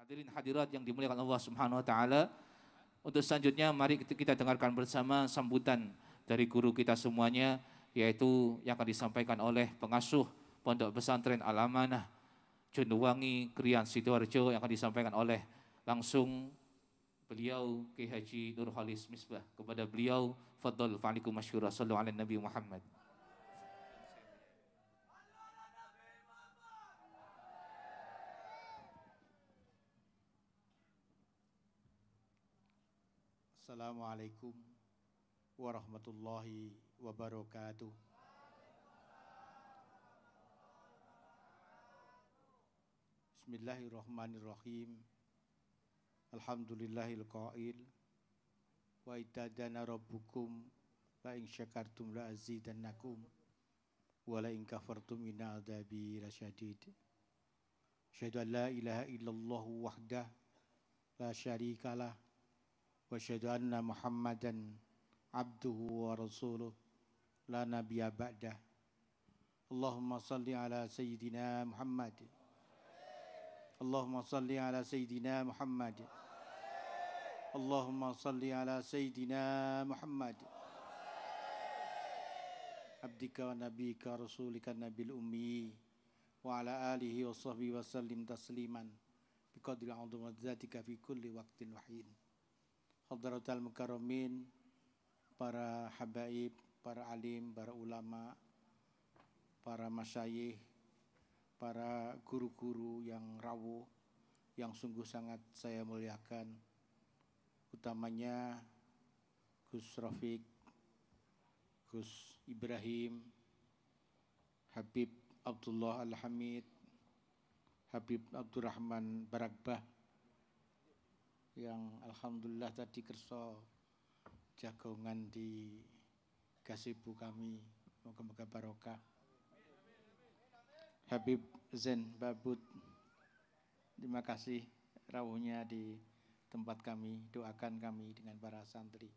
Hadirin hadirat yang dimuliakan Allah Subhanahu wa taala. Untuk selanjutnya mari kita dengarkan bersama sambutan dari guru kita semuanya, yaitu yang akan disampaikan oleh pengasuh Pondok Pesantren Al-Amanah Jondowangi Krian Sidoarjo, yang akan disampaikan oleh langsung beliau Kiai Haji Nur Khalis Misbah. Kepada beliau, fadhol fa'alikum masyhura sallu ala Nabi Muhammad. Assalamualaikum warahmatullahi wabarakatuh. Bismillahirrahmanirrahim. Alhamdulillahil qail wa itadana rabbukum la in syakartum la azidannakum wa la in kafartum inna adzabi lasyadid. Asyhadu an la ilaha illallah wahdah la syarikalah wa asyhadu anna Muhammadan abduhu wa rasuluh la nabiyya ba'dah. Allahumma salli ala sayyidina Muhammad. Allahumma salli ala sayyidina Muhammad. Allahumma salli ala sayyidina Muhammad. Abdika wa nabika rasulika nabil ummi wa ala alihi wa sahbihi wa sallim tasliman biqadri azmatika fi kulli waqtin wahin. Hadratal mukarramin, para habaib, para alim, para ulama, para masyayikh, para guru-guru yang rawuh, yang sungguh sangat saya muliakan, utamanya Gus Rafiq, Gus Ibrahim, Habib Abdullah Al-Hamid, Habib Abdurrahman Barakbah, yang alhamdulillah tadi kerso jagongan di gazebo kami, moga-moga barokah. Habib Zain Babut, terima kasih rawuhnya di tempat kami, doakan kami dengan para santri.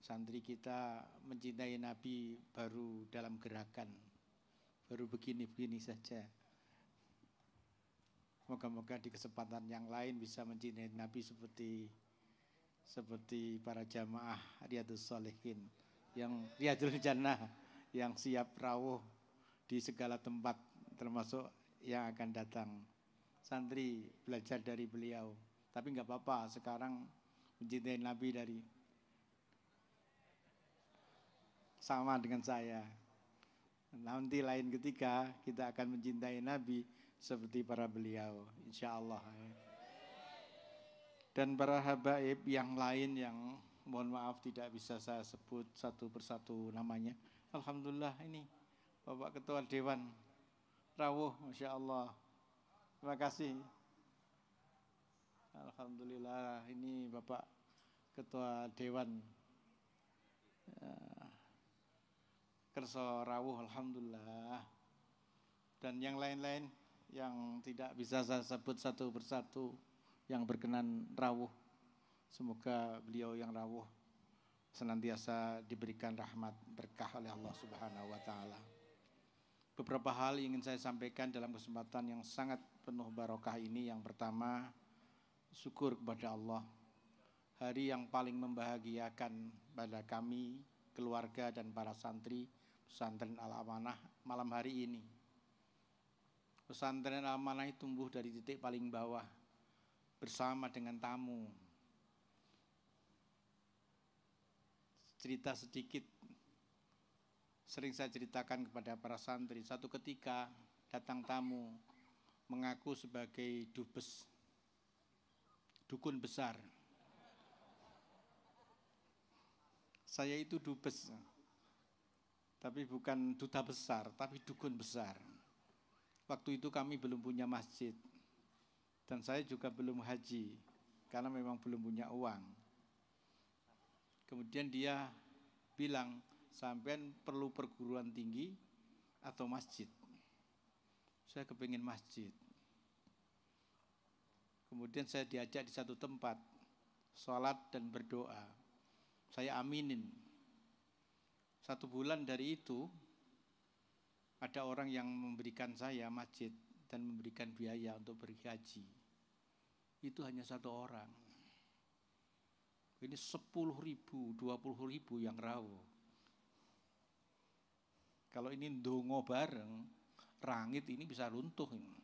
Santri kita mencintai Nabi baru dalam gerakan, baru begini-begini saja. Moga-moga di kesempatan yang lain bisa mencintai Nabi seperti para jamaah Riyadhus Shalihin, yang Riyadul Jannah, yang siap rawuh di segala tempat, termasuk yang akan datang. Santri belajar dari beliau, tapi nggak apa-apa sekarang mencintai Nabi dari sama dengan saya. Nanti lain ketika kita akan mencintai Nabi seperti para beliau, insya Allah. Dan para habaib yang lain yang mohon maaf tidak bisa saya sebut satu persatu namanya. Alhamdulillah ini Bapak Ketua Dewan rawuh, masya Allah. Terima kasih. Alhamdulillah ini Bapak Ketua Dewan kerso rawuh, alhamdulillah. Dan yang lain-lain yang tidak bisa saya sebut satu persatu yang berkenan rawuh, semoga beliau yang rawuh senantiasa diberikan rahmat berkah oleh Allah Subhanahu wa taala. Beberapa hal ingin saya sampaikan dalam kesempatan yang sangat penuh barokah ini. Yang pertama, syukur kepada Allah, hari yang paling membahagiakan pada kami, keluarga dan para santri Pesantren Al-Amanah malam hari ini. Pesantren Al-Amanah tumbuh dari titik paling bawah bersama dengan tamu. Cerita sedikit, sering saya ceritakan kepada para santri. Satu ketika datang tamu mengaku sebagai dubes, dukun besar. Saya itu dubes, tapi bukan duta besar, tapi dukun besar. Waktu itu kami belum punya masjid, dan saya juga belum haji, karena memang belum punya uang. Kemudian dia bilang, sampean perlu perguruan tinggi atau masjid? Saya kepingin masjid. Kemudian saya diajak di satu tempat, sholat dan berdoa. Saya aminin. 1 bulan dari itu, ada orang yang memberikan saya masjid dan memberikan biaya untuk pergi haji. itu hanya 1 orang. Ini 10.000, 20.000 yang rawuh. Kalau ini ndonga bareng, langit ini bisa runtuh ini.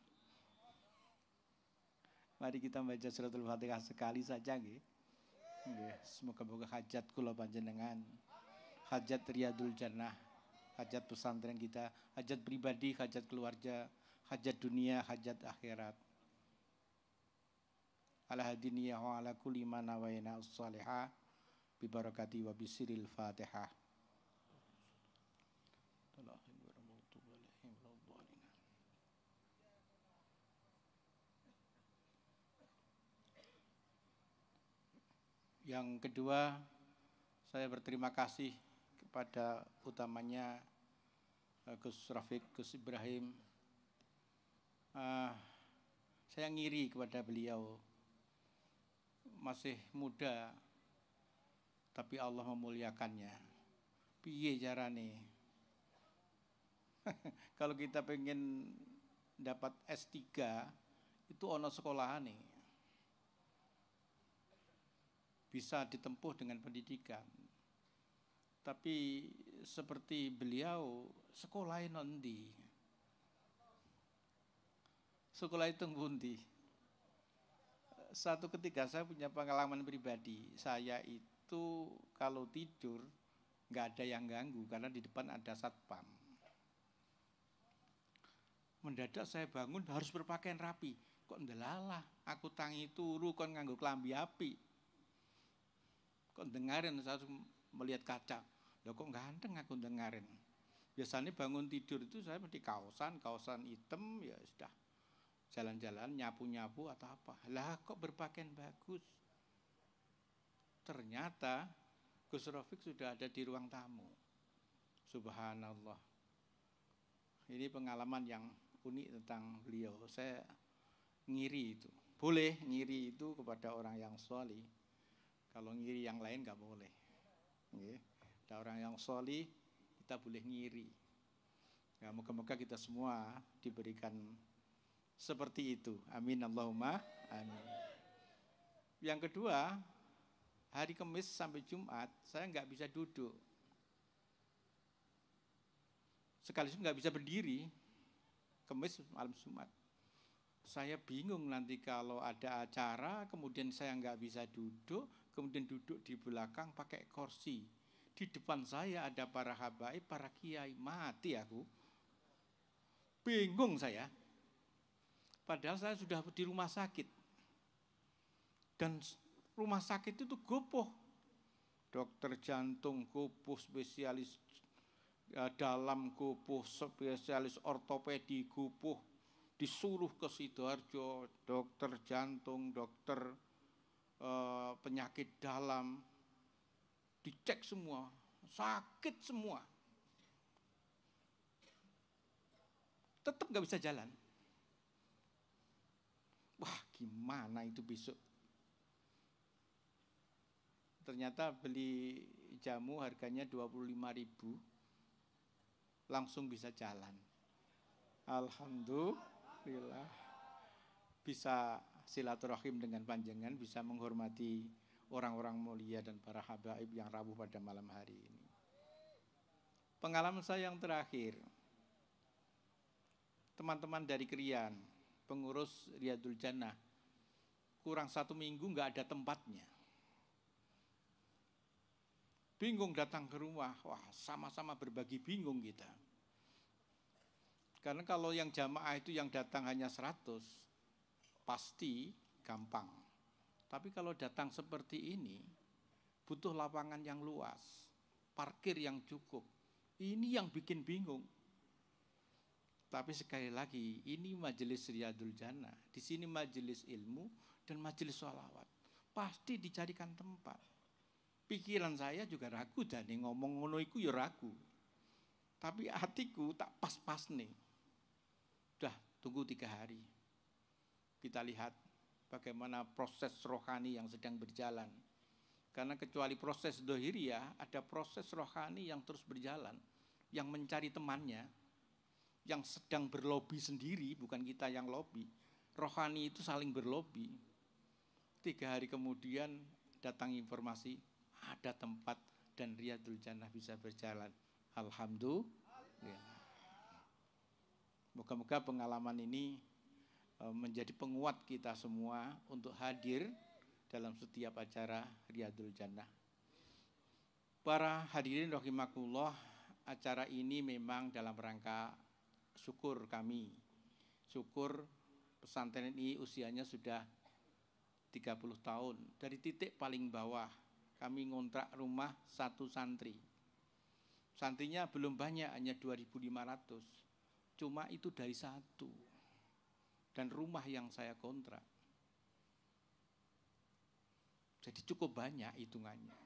Mari kita baca suratul Fatihah sekali saja nggih. Semoga hajat kula panjenengan, hajat Riyadul Jannah, hajat pesantren kita, hajat pribadi, hajat keluarga, hajat dunia, hajat akhirat. Ala hadiniyah wa ala kulli ma nawaina as-salihah bi barakati wa bisiril Fatihah. Yang kedua, saya berterima kasih kepada utamanya Gus Rafiq, Gus Ibrahim. Saya ngiri kepada beliau, masih muda, tapi Allah memuliakannya. Piye carane? Kalau kita pengen dapat S3, itu ono sekolahan nih. Bisa ditempuh dengan pendidikan. Tapi seperti beliau, sekolahnya nondi. Sekolah itu ngundi. Satu ketika saya punya pengalaman pribadi. Saya itu kalau tidur nggak ada yang ganggu karena di depan ada satpam. Mendadak saya bangun harus berpakaian rapi. Kok ndelalah, aku tangi turu kon nganggo klambi api. Kok dengarin, saya melihat kaca. Loh kok ganteng aku dengarin. Biasanya bangun tidur itu saya mesti kaosan hitam, ya sudah. Jalan-jalan, nyapu-nyapu atau apa. Lah kok berpakaian bagus. Ternyata Gus Rafiq sudah ada di ruang tamu. Subhanallah. Ini pengalaman yang unik tentang beliau. Saya ngiri itu. Boleh ngiri itu kepada orang yang sholih. Kalau ngiri yang lain nggak boleh. Ada orang yang sholih, kita boleh ngiri. Ya, moga-moga kita semua diberikan seperti itu. Amin Allahumma amin. Yang kedua, hari Kamis sampai Jumat saya nggak bisa duduk. Sekaligus nggak bisa berdiri. Kamis malam Jumat. Saya bingung nanti kalau ada acara, kemudian saya nggak bisa duduk, kemudian duduk di belakang pakai kursi. Di depan saya ada para habaib, para kiai, mati aku. Bingung saya. Padahal saya sudah di rumah sakit. Dan rumah sakit itu gopoh. Dokter jantung gopoh, spesialis dalam gopoh, spesialis ortopedi gopoh. Disuruh ke Sidoarjo, dokter jantung, dokter penyakit dalam, dicek semua, sakit semua. Tetap gak bisa jalan. Wah gimana itu besok. Ternyata beli jamu harganya 25.000, langsung bisa jalan. Alhamdulillah. Bisa silaturahim dengan panjenengan, bisa menghormati orang-orang mulia dan para habaib yang rawuh pada malam hari ini. Pengalaman saya yang terakhir, teman-teman dari Krian, pengurus Riyadul Jannah, kurang 1 minggu nggak ada tempatnya. Bingung datang ke rumah, wah sama-sama berbagi bingung kita. Karena kalau yang jamaah itu yang datang hanya 100, pasti gampang. Tapi kalau datang seperti ini, butuh lapangan yang luas, parkir yang cukup. Ini yang bikin bingung. Tapi sekali lagi, ini majelis Riyadul Jannah. Di sini majelis ilmu dan majelis sholawat. Pasti dicarikan tempat. Pikiran saya juga ragu, dan ngomong ngono iku ya ragu. Tapi hatiku tak pas-pas nih. Udah tunggu 3 hari. Kita lihat bagaimana proses rohani yang sedang berjalan. Karena kecuali proses dohiriyah, ada proses rohani yang terus berjalan. Yang mencari temannya, yang sedang berlobi sendiri, bukan kita yang lobi. Rohani itu saling berlobi. 3 hari kemudian datang informasi ada tempat dan Riyadul Jannah bisa berjalan. Alhamdulillah. Moga-moga pengalaman ini menjadi penguat kita semua untuk hadir dalam setiap acara Riyadul Jannah. Para hadirin rahimakumullah, acara ini memang dalam rangka syukur kami. Syukur pesantren ini usianya sudah 30 tahun. Dari titik paling bawah, kami ngontrak rumah 1 santri. Santrinya belum banyak, hanya 2.500. Cuma itu dari 1. Dan rumah yang saya kontrak. Jadi cukup banyak hitungannya.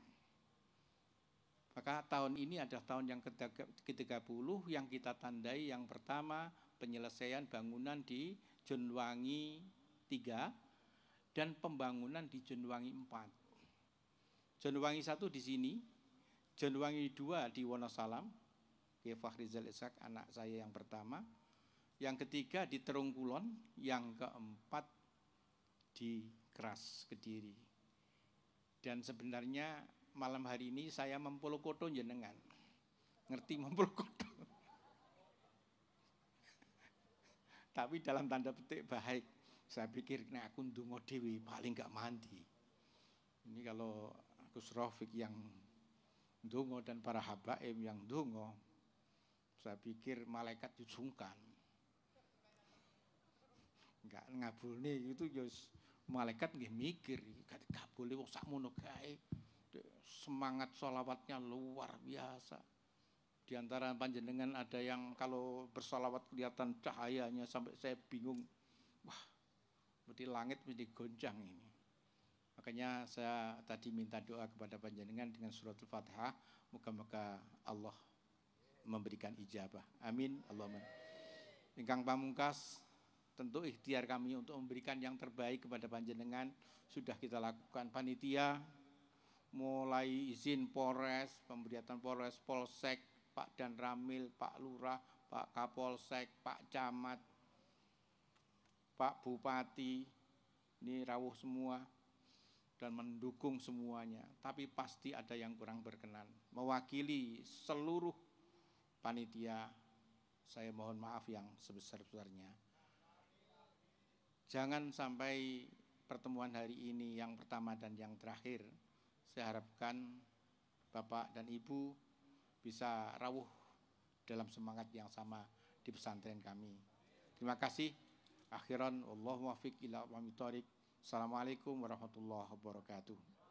Maka tahun ini adalah tahun yang ke-30 yang kita tandai. Yang pertama, penyelesaian bangunan di Jonwangi 3 dan pembangunan di Jonwangi 4. Jonwangi 1 di sini, Jonwangi 2 di Wonosalam, Kiai Fakhrizal Ishak, anak saya yang pertama. Yang ketiga di Terungkulon, yang keempat di Keras, Kediri. Dan sebenarnya malam hari ini saya mempolokoto jenengan. Ngerti mempolokoto? Tapi dalam tanda petik baik. Saya pikir aku ndonga dhewe paling gak mandi. Ini kalau Gus Rafiq yang ndonga dan para habaib yang ndonga, saya pikir malaikat disungkan. Enggak ngabulne itu ya malaikat nggih mikir, gak boleh wong sakmono gae. Semangat sholawatnya luar biasa. Di antara panjenengan ada yang kalau bersolawat kelihatan cahayanya sampai saya bingung. Wah, berarti langit mesti goncang ini. Makanya saya tadi minta doa kepada panjenengan dengan suratul Fatihah. Moga-moga Allah memberikan ijabah. Amin. Allahumma. Ingkang pamungkas, tentu ikhtiar kami untuk memberikan yang terbaik kepada panjenengan sudah kita lakukan. Panitia mulai izin Polres, pemberian Polres, Polsek, Pak Dan Ramil, Pak Lurah, Pak Kapolsek, Pak Camat, Pak Bupati, ini rawuh semua dan mendukung semuanya. Tapi pasti ada yang kurang berkenan. Mewakili seluruh panitia, saya mohon maaf yang sebesar-besarnya. Jangan sampai pertemuan hari ini yang pertama dan yang terakhir. Saya harapkan Bapak dan Ibu bisa rawuh dalam semangat yang sama di pesantren kami. Terima kasih. Akhiran, wallahu muwaffiq ila aqwamit thoriq. Assalamualaikum warahmatullahi wabarakatuh.